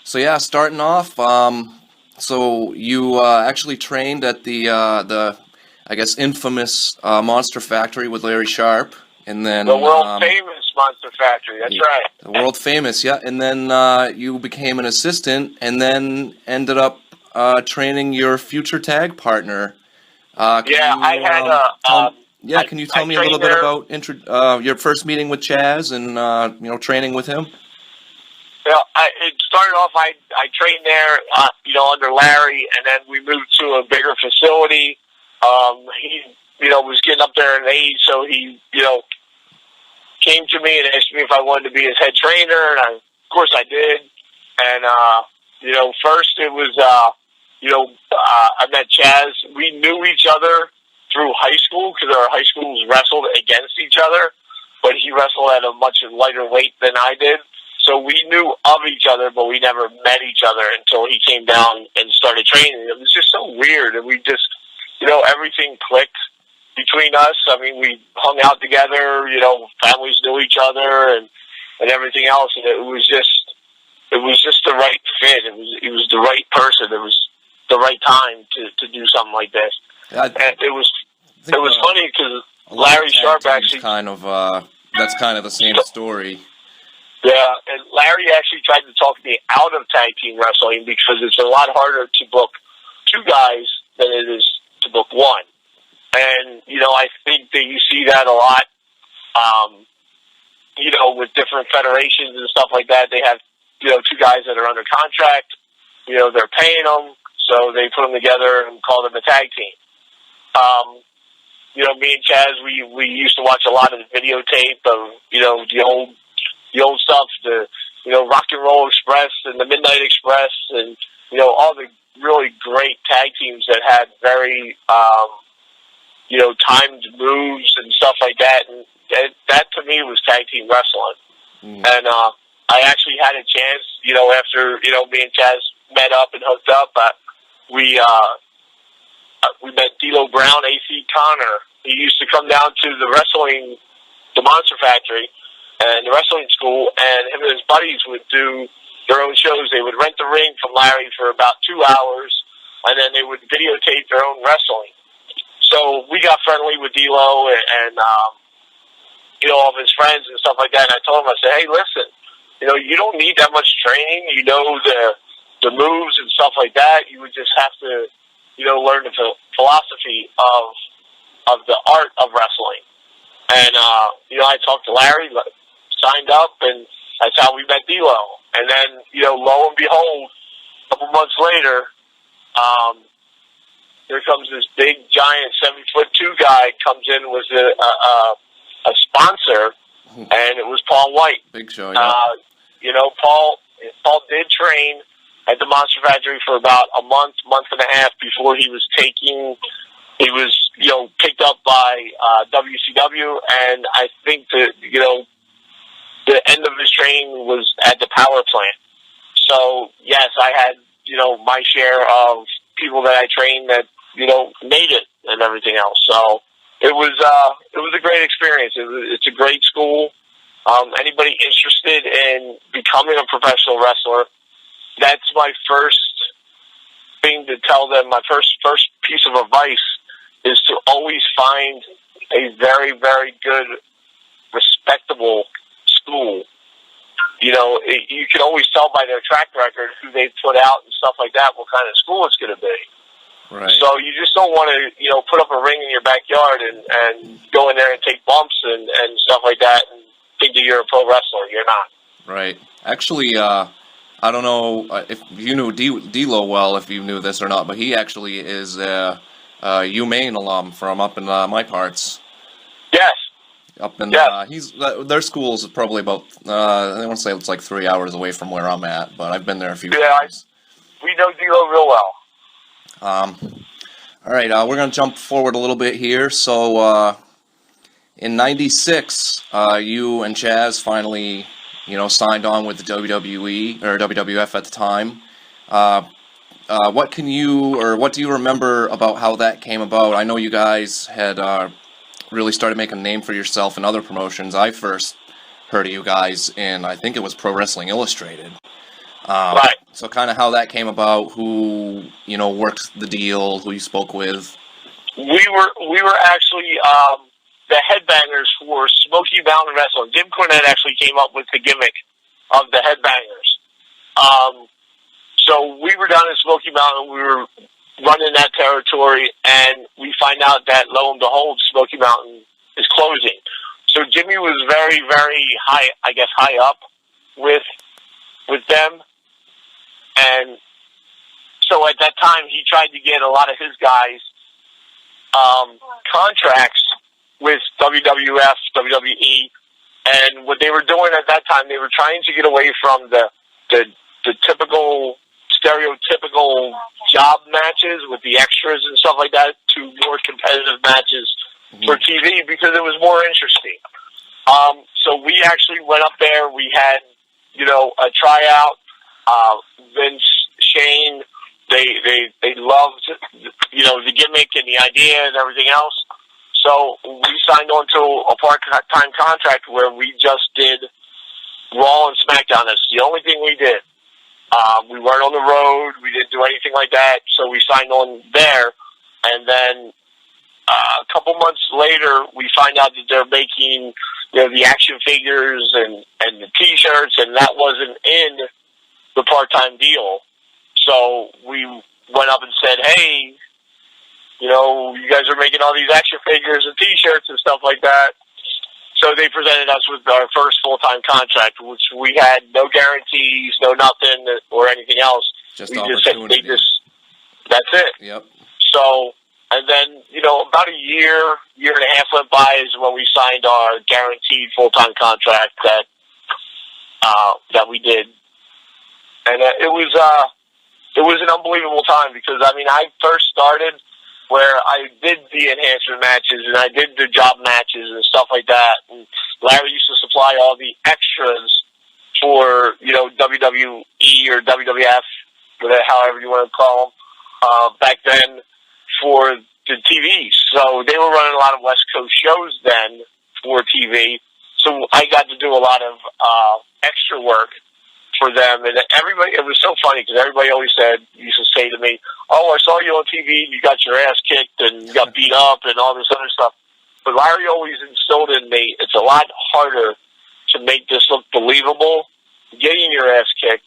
So yeah, starting off, so you actually trained at the I guess infamous Monster Factory with Larry Sharp, and then The world famous Monster Factory. That's yeah, right. the world famous, yeah. And then you became an assistant, and then ended up training your future tag partner. Can Yeah, I you had tell? Yeah, can you tell I me a little trained bit there. about your first meeting with Chaz and training with him? You know, it started off. I trained there, under Larry, and then we moved to a bigger facility. He, was getting up there in age, so he, came to me and asked me if I wanted to be his head trainer, and of course I did. And first it was, I met Chaz. We knew each other through high school because our high schools wrestled against each other, but he wrestled at a much lighter weight than I did. So we knew of each other, but we never met each other until he came down and started training. It was just so weird, and we just, everything clicked between us. I mean, we hung out together. Families knew each other, and everything else. And it was just the right fit. He was the right person. It was the right time to do something like this. Yeah, And it was funny because Larry Sharp actually that's kind of the same story. Yeah, and Larry actually tried to talk me out of tag team wrestling because it's a lot harder to book two guys than it is to book one. And, I think that you see that a lot, with different federations and stuff like that. They have, two guys that are under contract, they're paying them, so they put them together and call them a tag team. Me and Chaz, we used to watch a lot of the videotape of, the old stuff, the Rock and Roll Express and the Midnight Express, and all the really great tag teams that had very timed moves and stuff like that. And that to me was tag team wrestling. And I actually had a chance, after me and Chaz met up and hooked up. We met D'Lo Brown, AC Connor. He used to come down to the Monster Factory and the wrestling school, and him and his buddies would do their own shows. They would rent the ring from Larry for about 2 hours, and then they would videotape their own wrestling. So we got friendly with D'Lo and all of his friends and stuff like that. And I told him, I said, hey, listen, you don't need that much training. You know the moves and stuff like that. You would just have to, learn the philosophy of the art of wrestling. And, I talked to Larry, signed up, and that's how we met D'Lo. And then, lo and behold, a couple months later, here comes this big, giant 7'2" guy comes in with a sponsor, and it was Paul White. Big show, yeah. Paul did train at the Monster Factory for about a month and a half before he was picked up by WCW, and I think that, the end of his training was at the power plant. So, yes, I had, my share of people that I trained that, made it and everything else. So it was a great experience. It's a great school. Anybody interested in becoming a professional wrestler, that's my first thing to tell them. My first piece of advice is to always find a very, very good, respectable school. You can always tell by their track record who they put out and stuff like that what kind of school it's going to be. Right. So you just don't want to, put up a ring in your backyard and go in there and take bumps and stuff like that and think that you're a pro wrestler. You're not. Right. Actually, I don't know if you knew D'Lo well, if you knew this or not, but he actually is a UMaine alum from up in my parts. Yes. Up in yes. Their school is probably about I want to say it's like 3 hours away from where I'm at, but I've been there a few times. We know D'Lo real well. All right, we're going to jump forward a little bit here. So, in '96, you and Chaz finally, signed on with the WWE, or WWF at the time. What do you remember about how that came about? I know you guys had really started making a name for yourself in other promotions. I first heard of you guys in, I think it was Pro Wrestling Illustrated. Right. So kind of how that came about, who, worked the deal, who you spoke with. We were actually the headbangers for Smoky Mountain Wrestling. Jim Cornette actually came up with the gimmick of the headbangers. So we were down in Smoky Mountain. We were running that territory, and we find out that, lo and behold, Smoky Mountain is closing. So Jimmy was very, very high up with them. And so at that time, he tried to get a lot of his guys contracts with WWF, WWE, and what they were doing at that time, they were trying to get away from the typical, stereotypical job matches with the extras and stuff like that to more competitive matches for TV because it was more interesting. So we actually went up there. We had, a tryout. Vince, Shane, they loved, the gimmick and the idea and everything else. So we signed on to a part-time contract where we just did Raw and SmackDown. That's the only thing we did. We weren't on the road. We didn't do anything like that. So we signed on there. And then a couple months later, we find out that they're making, the action figures and the T-shirts, and that wasn't in the part-time deal. So we went up and said, hey, you guys are making all these action figures and T-shirts and stuff like that. So they presented us with our first full-time contract, which we had no guarantees, no nothing or anything else. Just we opportunity. That's it. Yep. So, and then, about a year and a half went by is when we signed our guaranteed full-time contract that we did. And it was an unbelievable time because, I first started where I did the enhancement matches and I did the job matches and stuff like that. And Larry used to supply all the extras for, WWE or WWF, however you want to call them, back then for the TV. So they were running a lot of West Coast shows then for TV. So I got to do a lot of extra work for them, and everybody, it was so funny because everybody always used to say to me, oh, I saw you on TV, you got your ass kicked and you got beat up and all this other stuff. But Larry always instilled in me, it's a lot harder to make this look believable, getting your ass kicked,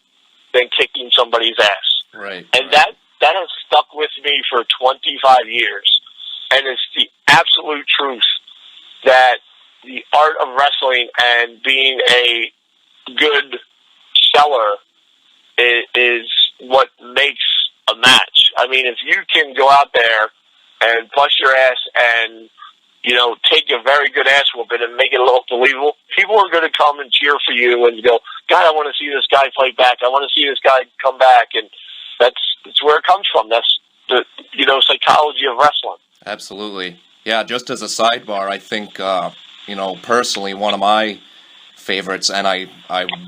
than kicking somebody's ass. Right. And that has stuck with me for 25 years. And it's the absolute truth that the art of wrestling and being a good seller is what makes a match. If you can go out there and bust your ass and, take a very good ass whooping and make it look believable, people are going to come and cheer for you and go, God, I want to see this guy fight back. I want to see this guy come back. And that's where it comes from. That's the, psychology of wrestling. Absolutely. Yeah, just as a sidebar, I think, personally, one of my favorites, and I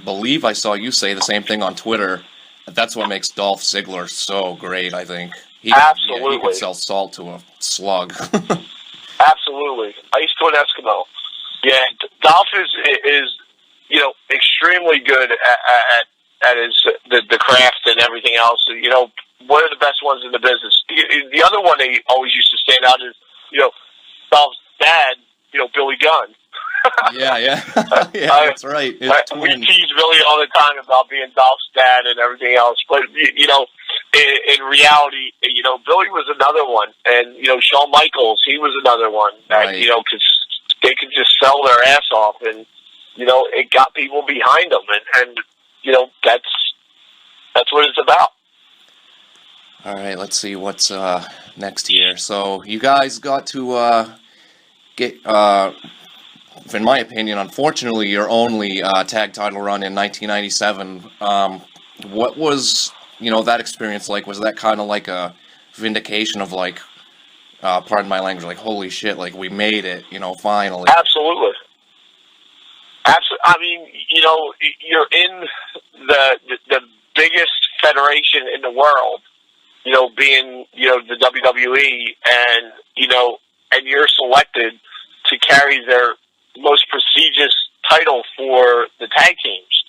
believe I saw you say the same thing on Twitter, that's what makes Dolph Ziggler so great, I think. Absolutely. He could sell salt to a slug. Absolutely. Ice to an Eskimo. Yeah, Dolph is extremely good at his the craft and everything else. One of the best ones in the business. The other one they always used to stand out is, Dolph's dad, Billy Gunn. Yeah, that's right. We tease Billy all the time about being Dolph's dad and everything else, but in reality, Billy was another one, and Shawn Michaels, he was another one that right. because they could just sell their ass off, and it got people behind them, and that's what it's about. All right, let's see what's next here. So you guys got to get. In my opinion, unfortunately, your only tag title run in 1997. What was, that experience like? Was that kind of like a vindication of pardon my language, holy shit, we made it, finally? Absolutely. You're in the biggest federation in the world, being, the WWE, and you're selected to carry their most prestigious title for the tag teams.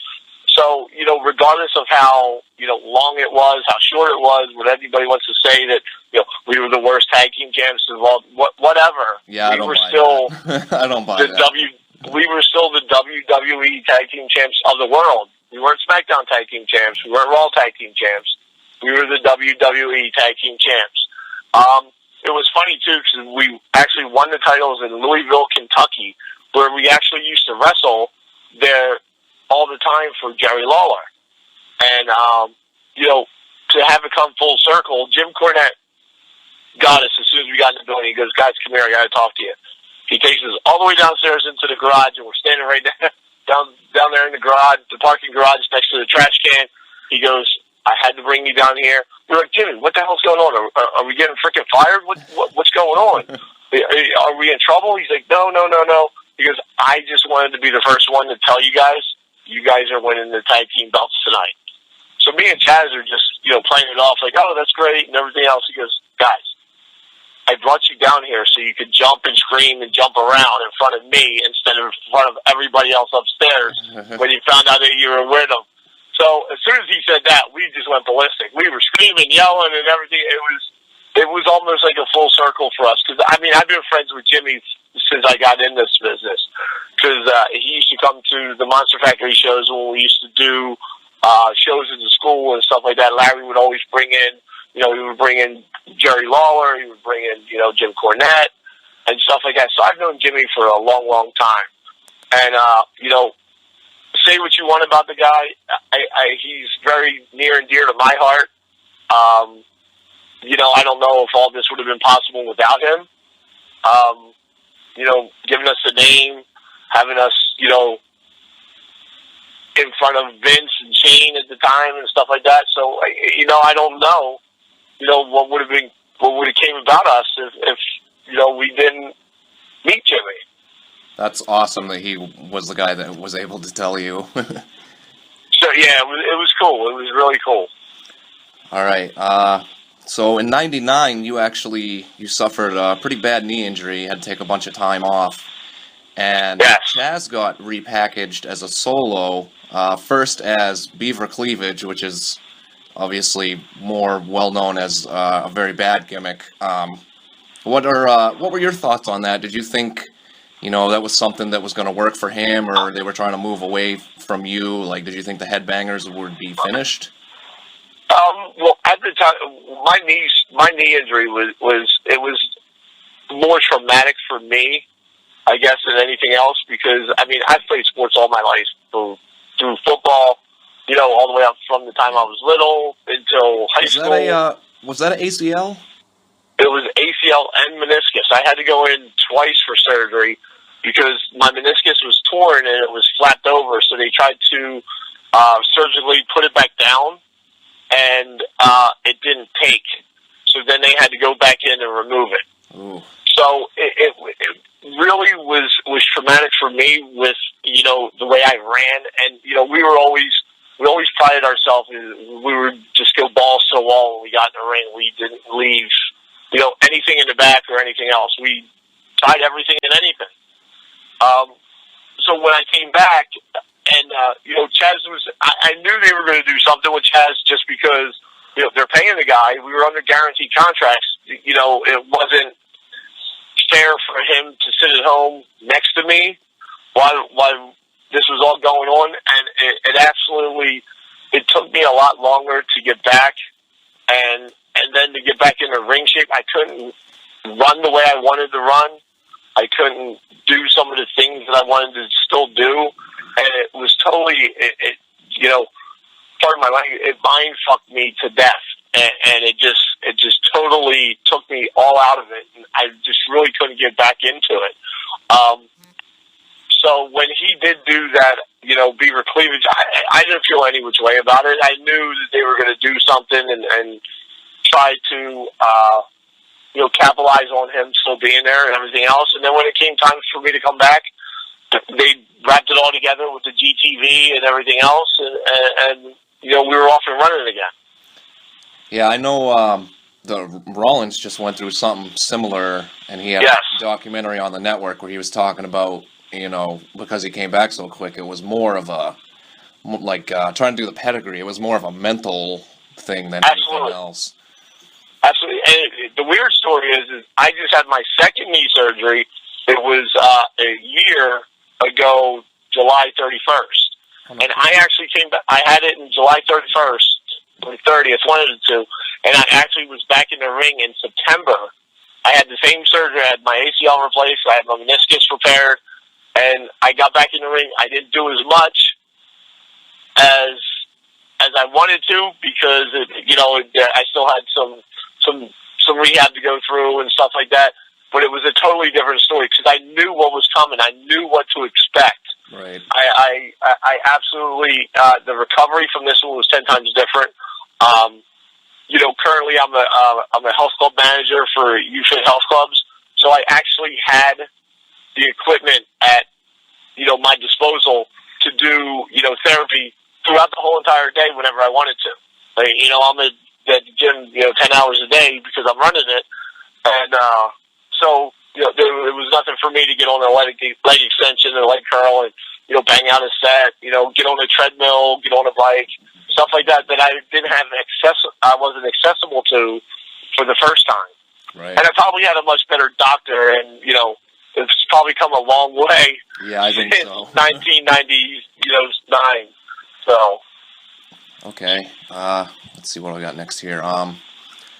So regardless of how, long it was, how short it was, what anybody wants to say that, we were the worst tag team champs of all, whatever. Yeah, I don't buy still that. I don't buy that. We were still the WWE tag team champs of the world. We weren't SmackDown tag team champs. We weren't Raw tag team champs. We were the WWE tag team champs. It was funny too because we actually won the titles in Louisville, Kentucky, where we actually used to wrestle there all the time for Jerry Lawler. And, to have it come full circle, Jim Cornette got us as soon as we got in the building. He goes, guys, come here, I got to talk to you. He takes us all the way downstairs into the garage, and we're standing right down there in the garage, the parking garage next to the trash can. He goes, I had to bring you down here. We're like, Jimmy, what the hell's going on? Are we getting freaking fired? What's going on? Are we in trouble? He's like, no. He goes, I just wanted to be the first one to tell you guys are winning the tag team belts tonight. So me and Chaz are just, playing it off like, oh, that's great and everything else. He goes, guys, I brought you down here so you could jump and scream and jump around in front of me instead of in front of everybody else upstairs when you found out that you were with them. So as soon as he said that, we just went ballistic. We were screaming, yelling, and everything. It was almost like a full circle for us. Because, I've been friends with Jimmy since I got in this business. Because he used to come to the Monster Factory shows when we used to do shows in the school and stuff like that. Larry would always bring in, he would bring in Jerry Lawler, he would bring in, Jim Cornette and stuff like that. So I've known Jimmy for a long, long time. And, say what you want about the guy. He's very near and dear to my heart. I don't know if all this would have been possible without him. Giving us a name, having us, in front of Vince and Shane at the time and stuff like that. So, I don't know, what would have came about us if we didn't meet Jimmy. That's awesome that he was the guy that was able to tell you. So, yeah, it was cool. It was really cool. All right. So in '99, you suffered a pretty bad knee injury. You had to take a bunch of time off. And yes. Chaz got repackaged as a solo, first as Beaver Cleavage, which is obviously more well-known as a very bad gimmick. What were your thoughts on that? Did you think, that was something that was going to work for him, or they were trying to move away from you? Like, did you think the Headbangers would be finished? Well, at the time, my knee injury was more traumatic for me, I guess, than anything else, because, I've played sports all my life, through football, all the way up from the time I was little until high school. Was that an ACL? It was ACL and meniscus. I had to go in twice for surgery because my meniscus was torn and it was flapped over, so they tried to surgically put it back down, and it didn't take. So then they had to go back in and remove it. Ooh. So it really was traumatic for me with, the way I ran. And, we always prided ourselves in, we would just go balls to the wall when we got in the ring. We didn't leave, anything in the back or anything else. We tried everything and anything. So when I came back and, Chaz I knew they were going to do something with Chaz just because, they're paying the guy. We were under guaranteed contracts. It wasn't fair for him to sit at home next to me while this was all going on, and it absolutely, it took me a lot longer to get back, and then to get back in the ring shape. I couldn't run the way I wanted to run. I couldn't do some of the things that I wanted to still do, and it was totally, pardon my language, it mind fucked me to death, and it just totally took me all out of it, and I just really couldn't get back into it. So when he did do that, Beaver Cleavage, I didn't feel any which way about it. I knew that they were going to do something and try to, capitalize on him still being there and everything else. And then when it came time for me to come back, they wrapped it all together with the GTV and everything else, and we were off and running again. Yeah, I know the Rollins just went through something similar, and he had a documentary on the network where he was talking about, because he came back so quick, it was more of like trying to do the pedigree. It was more of a mental thing than Absolutely. anything else. Absolutely. And the weird story is I just had my second knee surgery. It was a year ago, July 31st. And I actually came back. I had it in July 31st, or 30th, one of the two. And I actually was back in the ring in September. I had the same surgery. I had my ACL replaced. I had my meniscus repaired. And I got back in the ring. I didn't do as much as I wanted to because, I still had some rehab to go through and stuff like that. But it was a totally different story because I knew what was coming. I knew what to expect. Right. I absolutely, the recovery from this one was 10 times different. Currently I'm a health club manager for UFIT health clubs. So I actually had the equipment at, my disposal to do, therapy throughout the whole entire day whenever I wanted to. Like, I'm at the gym, 10 hours a day because I'm running it. And, so, it was nothing for me to get on a leg extension and a leg curl and, bang out a set, get on a treadmill, get on a bike, stuff like that I didn't have I wasn't accessible to for the first time. Right. And I probably had a much better doctor and, it's probably come a long way. Yeah, I think since so. 1999. So. Okay. Let's see what I got next here.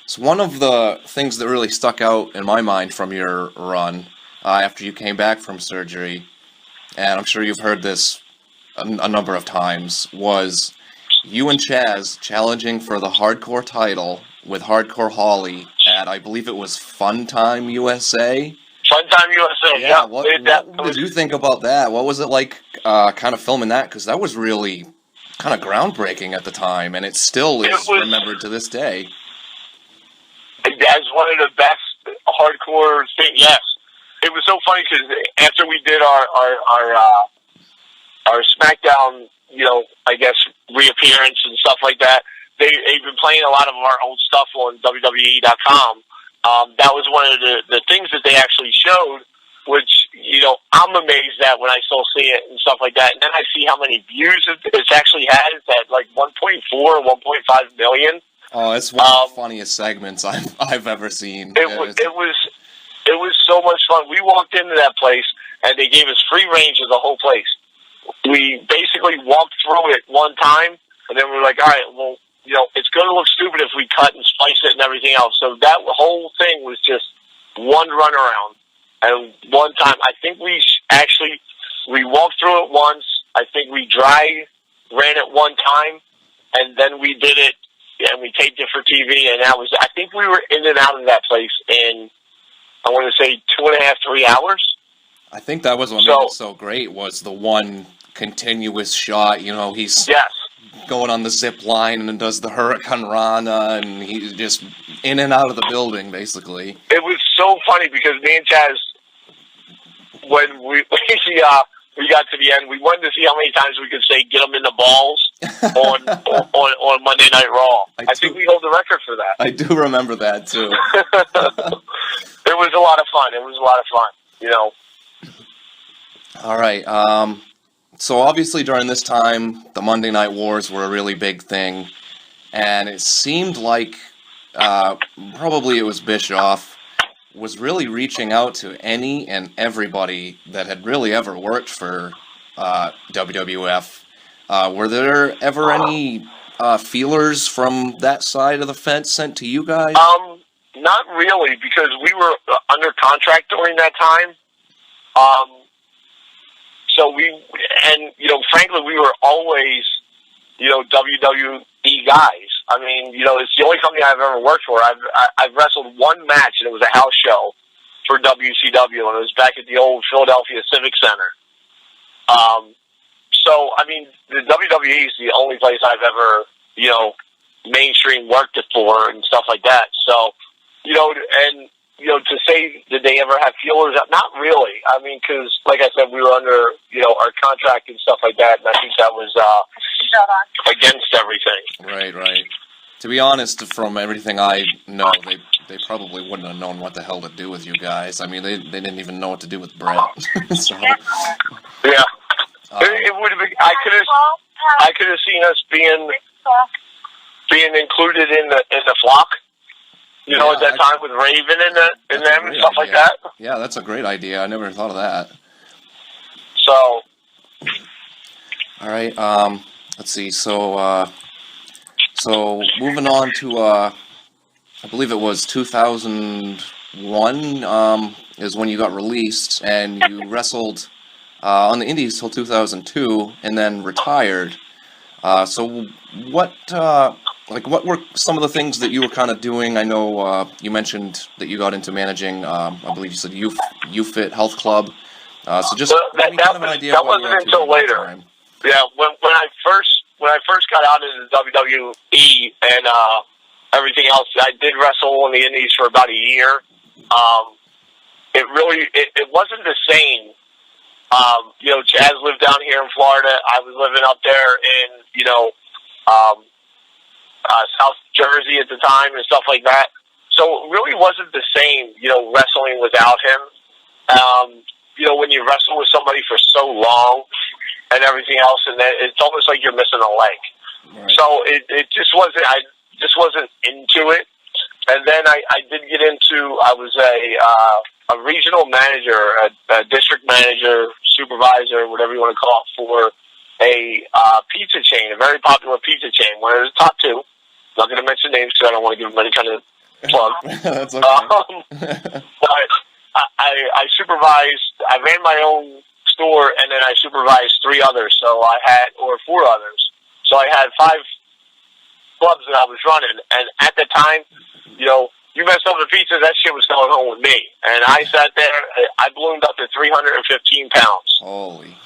So one of the things that really stuck out in my mind from your run after you came back from surgery, and I'm sure you've heard this a number of times, was you and Chaz challenging for the hardcore title with Hardcore Holly at, I believe it was Fun Time USA. Fun Time USA, Yeah. yeah. What did you think about that? What was it like kind of filming that? Because that was really kind of groundbreaking at the time, and it still is remembered to this day. As one of the best hardcore things, yes. It was so funny because after we did our SmackDown, I guess reappearance and stuff like that, they've been playing a lot of our old stuff on WWE.com. That was one of the things that they actually showed, which I'm amazed at when I still see it and stuff like that. And then I see how many views it's actually had. It's at like 1.4 or 1.5 million. Oh, it's one of the funniest segments I've ever seen. It was so much fun. We walked into that place, and they gave us free range of the whole place. We basically walked through it one time, and then we were like, all right, well, it's going to look stupid if we cut and splice it and everything else. So that whole thing was just one run around. And one time, I think we walked through it once. I think we dry ran it one time, and then we did it, and we taped it for TV, and I think we were in and out of that place in, I want to say 2.5, 3 hours. I think that was what made it so great, was the one continuous shot. He's going on the zip line and does the Hurricane Rana, and he's just in and out of the building, basically. It was so funny because me and Chaz, when we got to the end, we wanted to see how many times we could say "get them in the balls" on Monday Night Raw. I think we hold the record for that. I do remember that too. It was a lot of fun. All right. So obviously during this time, the Monday Night Wars were a really big thing, and it seemed like probably it was Bischoff was really reaching out to any and everybody that had really ever worked for WWF. Were there ever any feelers from that side of the fence sent to you guys? Not really, because we were under contract during that time. Frankly, we were always, WWE guys. I mean, it's the only company I've ever worked for. I've wrestled one match, and it was a house show for WCW, and it was back at the old Philadelphia Civic Center. So, I mean, the WWE is the only place I've ever, mainstream worked it for and stuff like that. So, to say, did they ever have feelers? Not really. I mean, because, like I said, we were under, our contract and stuff like that, and I think that was against everything. Right. To be honest, from everything I know, they probably wouldn't have known what the hell to do with you guys. I mean, they didn't even know what to do with Brett. So, yeah. It would have been. I could have seen us being included in the flock. You know, at that time with Raven and them and stuff like that. Yeah, that's a great idea. I never thought of that. So. All right. Let's see. So moving on to I believe it was 2001 is when you got released, and you wrestled on the Indies till 2002, and then retired. So what were some of the things that you were kind of doing? I know you mentioned that you got into managing. I believe you said UFit Health Club. So just give me kind of an idea of what you were up to until later. Time. Yeah, when I first got out into WWE and everything else, I did wrestle in the Indies for about a year. It wasn't the same. You know, Chaz lived down here in Florida. I was living up there in, South Jersey at the time and stuff like that. So it really wasn't the same, wrestling without him. When you wrestle with somebody for so long and everything else, and then it's almost like you're missing a leg. Right. So it just wasn't, I just wasn't into it. And then I did get into, I was a regional manager, a district manager, supervisor, whatever you want to call it, for a pizza chain, a very popular pizza chain, one of the top two. I'm not going to mention names because I don't want to give them any kind of plug. That's okay. But I supervised, I ran my own store, and then I supervised 3 others, or 4 others. So I had 5 clubs that I was running, and at the time, you messed up the pizza, that shit was going home with me. And I sat there, I ballooned up to 315 pounds. Holy.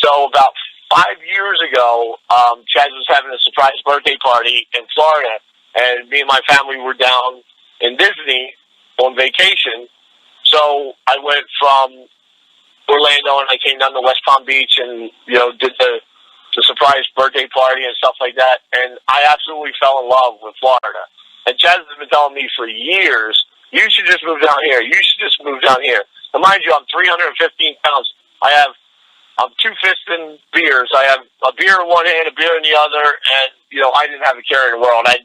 So about 5 years ago, Chaz was having a surprise birthday party in Florida, and me and my family were down in Disney on vacation. So I went from Orlando and I came down to West Palm Beach and, did the surprise birthday party and stuff like that. And I absolutely fell in love with Florida. And Chaz has been telling me for years, you should just move down here. You should just move down here. And mind you, I'm 315 pounds. I'm 2-fisting beers. I have a beer in one hand, a beer in the other, and, I didn't have a care in the world. I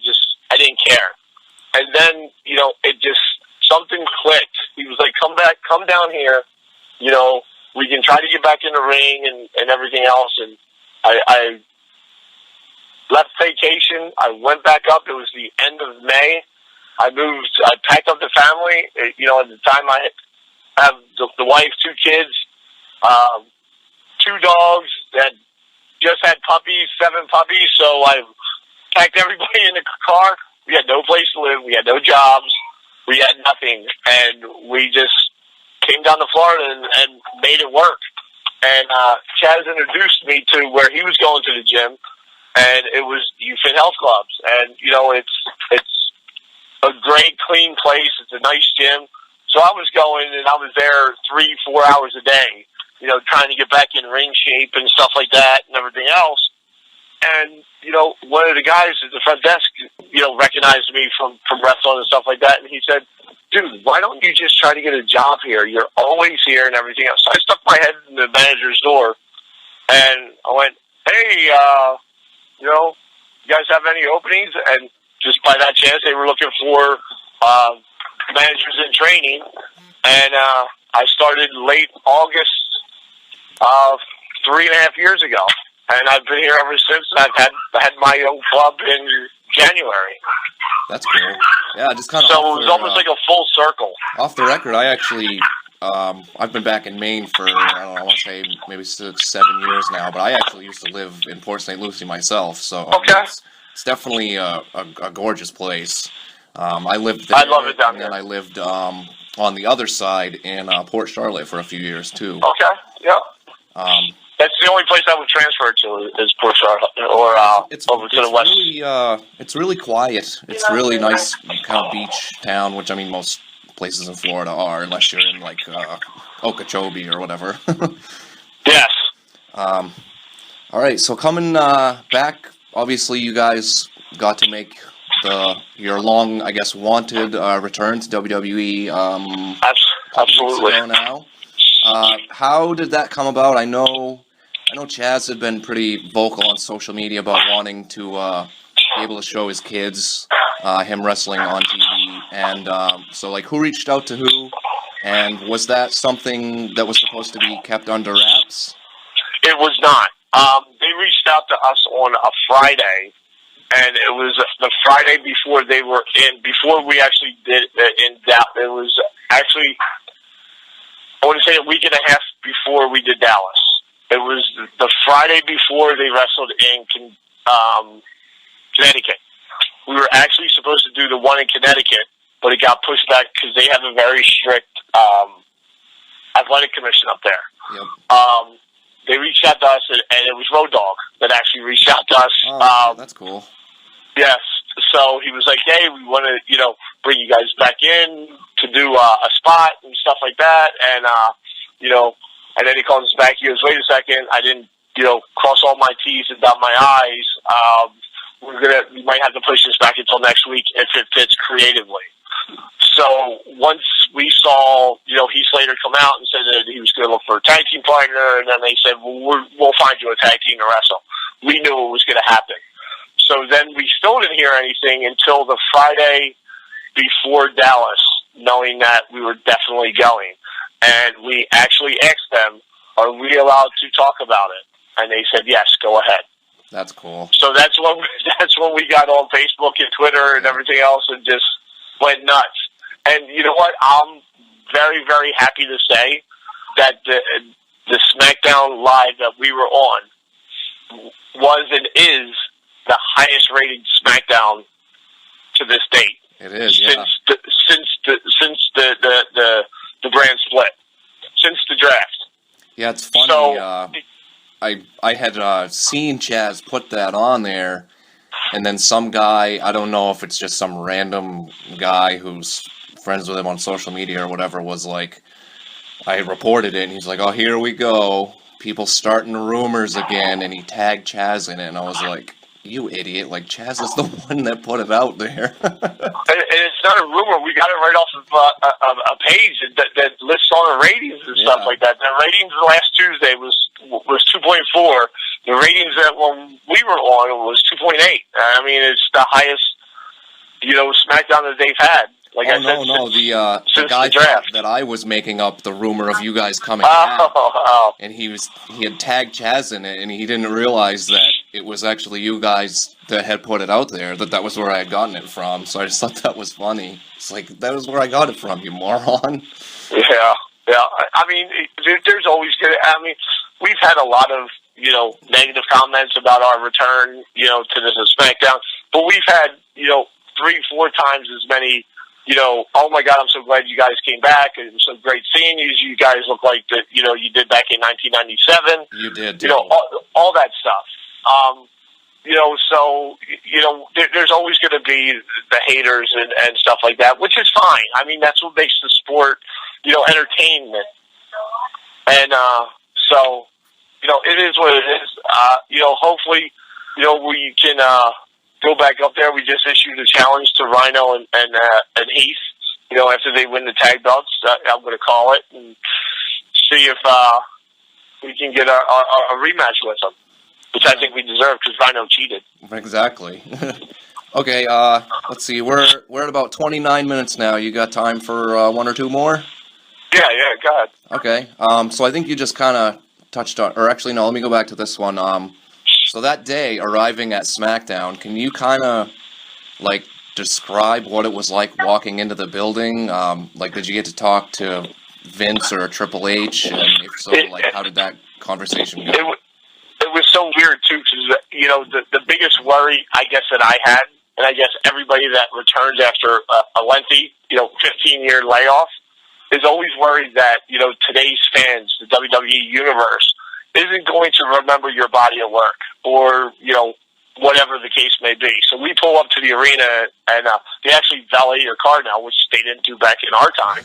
didn't care. And then, something clicked. He was like, come down here. We can try to get back in the ring and everything else. And I left vacation. I went back up. It was the end of May. I packed up the family. At the time I have the wife, 2 kids, 2 dogs that just had puppies, 7 puppies. So I packed everybody in the car. We had no place to live. We had no jobs. We had nothing. And we just came down to Florida and made it work. And Chaz introduced me to where he was going to the gym, and it was UFit Health Clubs. And, it's a great, clean place. It's a nice gym. So I was going, and I was there 3-4 hours a day, trying to get back in ring shape and stuff like that and everything else. And, one of the guys at the front desk, recognized me from wrestling and stuff like that. And he said, dude, why don't you just try to get a job here? You're always here and everything else. So I stuck my head in the manager's door, and I went, hey, you guys have any openings? And just by that chance, they were looking for managers in training. And I started late August 3.5 years ago. And I've been here ever since. I've had my own club in January. That's cool. Yeah, just kind of. So it was almost like a full circle. Off the record, I actually, I've been back in Maine for, I want to say maybe 6-7 years now, but I actually used to live in Port St. Lucie myself, so okay. It's definitely a gorgeous place. I lived there. I love it down there. And then I lived on the other side in Port Charlotte for a few years, too. Okay, yeah. That's the only place I would transfer to is Port Charlotte or over to the west. It's really quiet. It's really nice kind of beach town, which I mean most places in Florida are, unless you're in like Okeechobee or whatever. Yes. All right. So coming back, obviously you guys got to make your long, I guess, wanted return to WWE. Absolutely. Ago now. How did that come about? I know I know Chaz had been pretty vocal on social media about wanting to be able to show his kids him wrestling on TV, and so like, who reached out to who, and was that something that was supposed to be kept under wraps? It was not. They reached out to us on a Friday, and it was the Friday before they were in, before we actually did in Dallas. It was actually, I want to say, a week and a half before we did Dallas. It was the Friday before they wrestled in Connecticut. We were actually supposed to do the one in Connecticut, but it got pushed back because they have a very strict athletic commission up there. Yep. They reached out to us, and it was Road Dogg that actually reached out to us. Oh, that's cool. Yes. So he was like, hey, we want to, bring you guys back in to do a spot and stuff like that. And, and then he calls us back. He goes, wait a second. I didn't, cross all my T's and dot my I's. We might have to push this back until next week if it fits creatively. So once we saw, Heath Slater come out and said that he was going to look for a tag team partner, and then they said, well, we'll find you a tag team to wrestle. We knew it was going to happen. So then we still didn't hear anything until the Friday before Dallas, knowing that we were definitely going. And we actually asked them, are we allowed to talk about it? And they said, yes, go ahead. That's cool. So that's when we got on Facebook and Twitter and everything else and just went nuts. And you know what? I'm very, very happy to say that the SmackDown Live that we were on was and is the highest rated SmackDown to this date. It is, yeah. Since the brand split, since the draft. Yeah, it's funny. So, I had seen Chaz put that on there, and then some guy, I don't know if it's just some random guy who's friends with him on social media or whatever, was like, I reported it, and he's like, oh, here we go, people starting rumors again, and he tagged Chaz in it, and I was like, you idiot, like, Chaz is the one that put it out there. And it's not a rumor, we got it right off of a page that lists all the ratings and stuff like that. The ratings last Tuesday was 2.4. The ratings that when we were on was 2.8. I mean, it's the highest, SmackDown that they've had. Like the guy thought that I was making up the rumor of you guys coming back, and he had tagged Chaz in it, and he didn't realize that it was actually you guys that had put it out there, that was where I had gotten it from. So I just thought that was funny. It's like, that was where I got it from, you moron. Yeah. I mean, there's always we've had a lot of, negative comments about our return, to the SmackDown, but we've had, 3-4 times as many, oh my God, I'm so glad you guys came back. It was so great seeing you. You guys look like that, you did back in 1997. You did, all that stuff. So, there's always going to be the haters and stuff like that, which is fine. I mean, that's what makes the sport, entertainment. And, so, it is what it is. Hopefully, we can, go back up there. We just issued a challenge to Rhino and Heath, after they win the tag belts. I'm going to call it and see if, we can get a rematch with them, which I think we deserve because Rhino cheated. Exactly. Okay, let's see. We're at about 29 minutes now. You got time for one or two more? Yeah, go ahead. Okay. So I think you just kind of touched on, or actually, no, let me go back to this one. So that day, arriving at SmackDown, can you kind of, like, describe what it was like walking into the building? Like, did you get to talk to Vince or Triple H? And if so, like, how did that conversation go? It was so weird, too, because, the biggest worry, I guess, that I had, and I guess everybody that returns after a lengthy, 15-year layoff, is always worried that, today's fans, the WWE Universe, isn't going to remember your body of work or, whatever the case may be. So we pull up to the arena and they actually valet your car now, which they didn't do back in our time.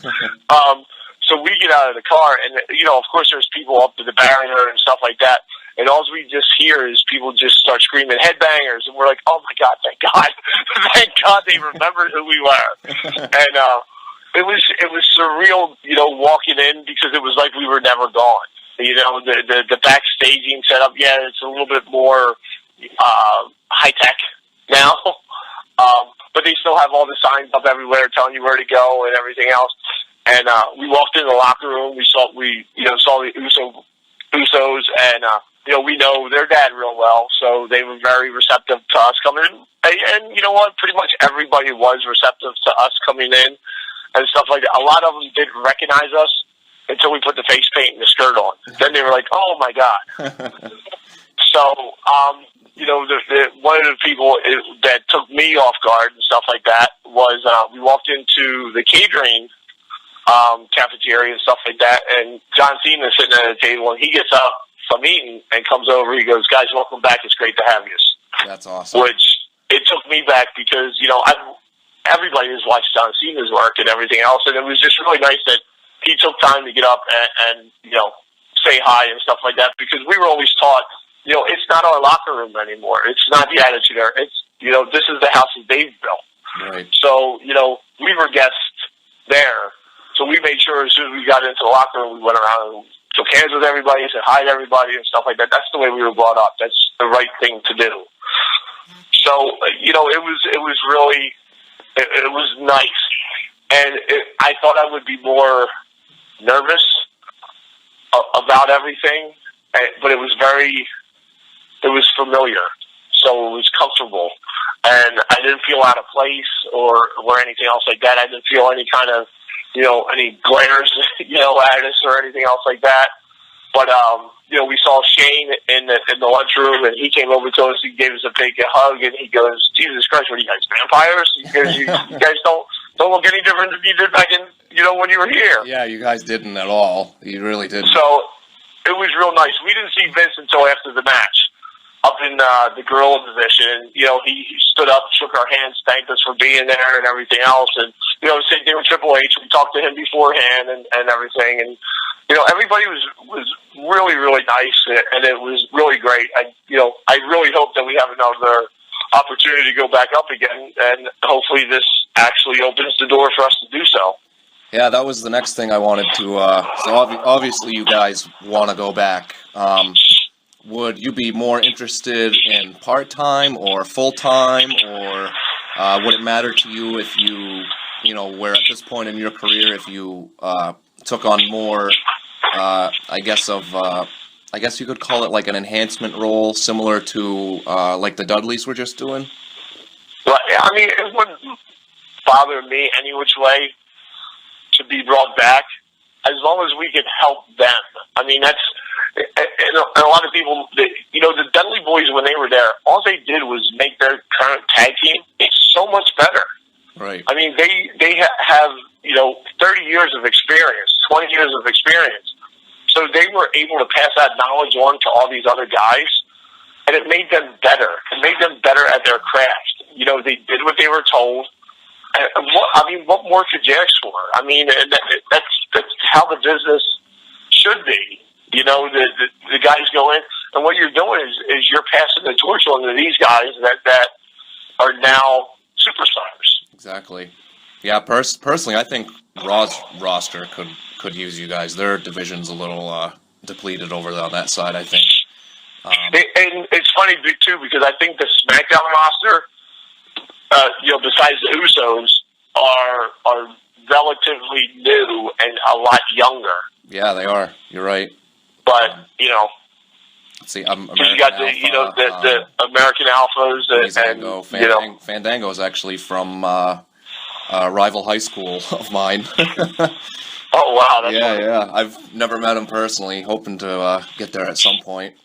So we get out of the car and, of course there's people up to the barrier and stuff like that. And all we just hear is people just start screaming headbangers. And we're like, oh my God, thank God. Thank God they remembered who we were. And, it was surreal, walking in because it was like we were never gone. You know, the backstaging setup, yeah, it's a little bit more high tech now, but they still have all the signs up everywhere telling you where to go and everything else. And we walked in the locker room. We saw the Usos, and we know their dad real well, so they were very receptive to us coming in. And you know what? Pretty much everybody was receptive to us coming in and stuff like that. A lot of them didn't recognize us until we put the face paint and the skirt on. Then they were like, "Oh my god!" So, one of the people that took me off guard and stuff like that was we walked into the catering cafeteria and stuff like that, and John Cena is sitting at a table, and he gets up from eating and comes over. He goes, "Guys, welcome back. It's great to have you." That's awesome. Which it took me back because everybody has watched John Cena's work and everything else, and it was just really nice that he took time to get up and say hi and stuff like that, because we were always taught, it's not our locker room anymore. It's not the Attitude Era. It's this is the house that they've built. Right. So we were guests there. So we made sure as soon as we got into the locker room, we went around and shook hands with everybody, said hi to everybody and stuff like that. That's the way we were brought up. That's the right thing to do. So, it was really, it was nice. And I thought I would be more nervous about everything, but it was familiar. So it was comfortable. And I didn't feel out of place or anything else like that. I didn't feel any kind of, any glares, at us or anything else like that. But, we saw Shane in the lunchroom, and he came over to us. He gave us a big hug, and he goes, "Jesus Christ, what are you guys, vampires?" He goes, you guys don't look any different than you did back in, when you were here. Yeah, you guys didn't at all. You really didn't. So it was real nice. We didn't see Vince until after the match. Up in the gorilla position, he stood up, shook our hands, thanked us for being there and everything else. And, same thing with Triple H. We talked to him beforehand and everything. And, everybody was really, really nice, and it was really great. I really hope that we have another opportunity to go back up again, and hopefully this actually opens the door for us to do so. Yeah, that was the next thing I wanted to, so obviously you guys want to go back. Would you be more interested in part-time or full-time, or would it matter to you if you, where at this point in your career, if you took on more, I guess you could call it like an enhancement role, similar to like the Dudleys were just doing? Well, I mean, it wouldn't bother me any which way to be brought back, as long as we could help them. I mean, that's... And a lot of people, the Dudley Boys, when they were there, all they did was make their current tag team so much better. Right. I mean, they have 30 years of experience, 20 years of experience. So they were able to pass that knowledge on to all these other guys, and it made them better. It made them better at their craft. They did what they were told. And what more could you ask for? I mean, that's how the business should be. The guys go in, and what you're doing is you're passing the torch on to these guys that are now superstars. Exactly. Yeah, personally, I think Raw's roster could use you guys. Their division's a little depleted over on that side, I think. And it's funny, too, because I think the SmackDown roster, besides the Usos, are relatively new and a lot younger. Yeah, they are. You're right. But, let's see, you got the American Alphas and Fandango is actually from a rival high school of mine. Oh wow! That's funny. Yeah. I've never met him personally. Hoping to get there at some point.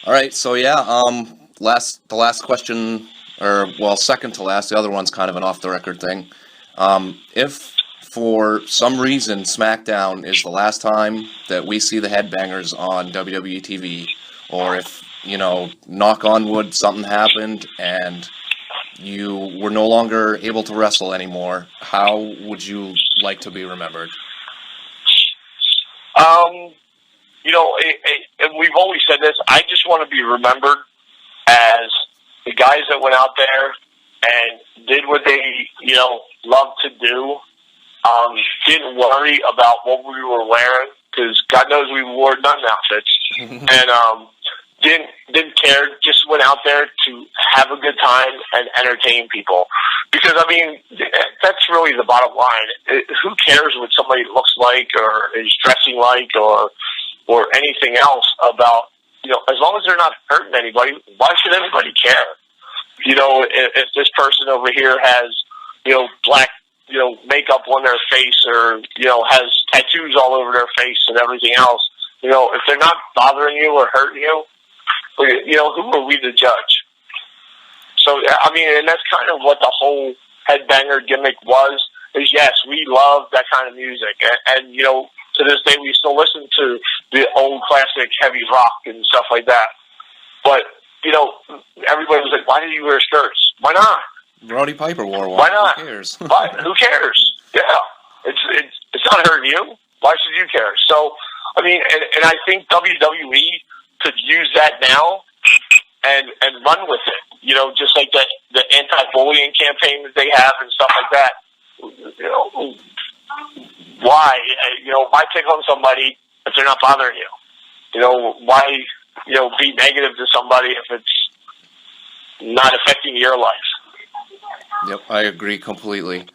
All right, so yeah, the last question, second to last. The other one's kind of an off the record thing. If for some reason SmackDown is the last time that we see the Headbangers on WWE TV, or if, knock on wood, something happened and you were no longer able to wrestle anymore, how would you like to be remembered? And we've always said this, I just want to be remembered as the guys that went out there and did what they, loved to do. Didn't worry about what we were wearing, because God knows we wore nun outfits, and didn't care. Just went out there to have a good time and entertain people. Because I mean, that's really the bottom line. Who cares what somebody looks like or is dressing like or anything else about, as long as they're not hurting anybody, why should anybody care? If this person over here has, black, makeup on their face or, has tattoos all over their face and everything else, if they're not bothering you or hurting you, who are we to judge? So, I mean, and that's kind of what the whole Headbanger gimmick was, is yes, we love that kind of music. And to this day, we still listen to the old classic heavy rock and stuff like that. But, everybody was like, why did you wear skirts? Why not? Roddy Piper wore one. Why not? Who cares? Why? Who cares? Yeah. It's not hurting you. Why should you care? So, I mean, and I think WWE could use that now and run with it. Just like the anti-bullying campaign that they have and stuff like that. Why? Why pick on somebody if they're not bothering you? Why, be negative to somebody if it's not affecting your life? Yep, I agree completely.